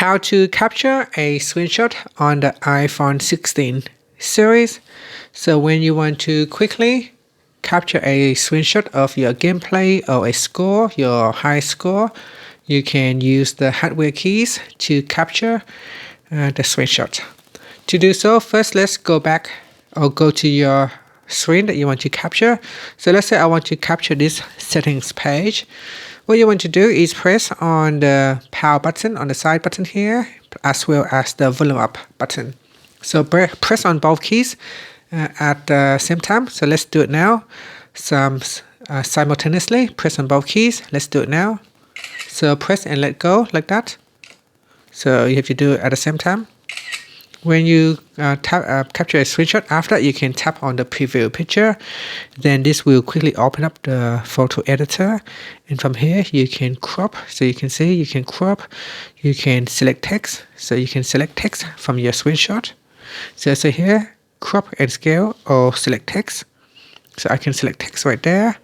how to capture a screenshot on the iPhone 16 series. So when you want to quickly capture a screenshot of your gameplay or a score, your high score, you can use the hardware keys to capture the screenshot. To do so, first let's go back or go to your screen that you want to capture. So let's say I want to capture this settings page. What you want to do is press on the power button on the side button here, as well as the volume up button. So press on both keys at the same time. So let's do it now. Simultaneously press on both keys. Let's do it now. So press and let go like that. So you have to do it at the same time. When you capture a screenshot, after you can tap on the preview picture. Then this will quickly open up the photo editor, and from here you can crop. So you can see you can crop, you can select text. So you can select text from your screenshot. So here, crop and scale or select text. So I can select text right there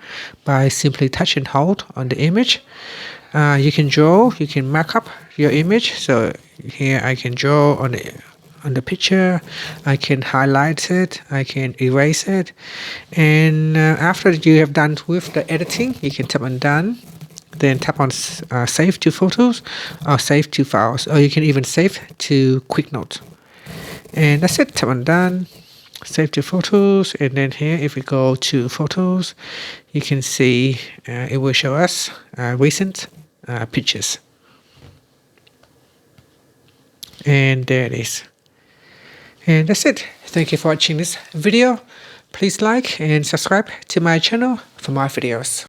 by simply touch and hold on the image. You can draw, you can mark up your image. So here I can draw on the picture, I can highlight it, I can erase it, and after you have done with the editing, you can tap on done, then tap on save to photos or save to files, or you can even save to quick note. And that's it. Tap on done, save to photos, and then here if we go to photos, you can see it will show us recent pictures, and there it is. And that's it. Thank you for watching this video. Please like and subscribe to my channel for more videos.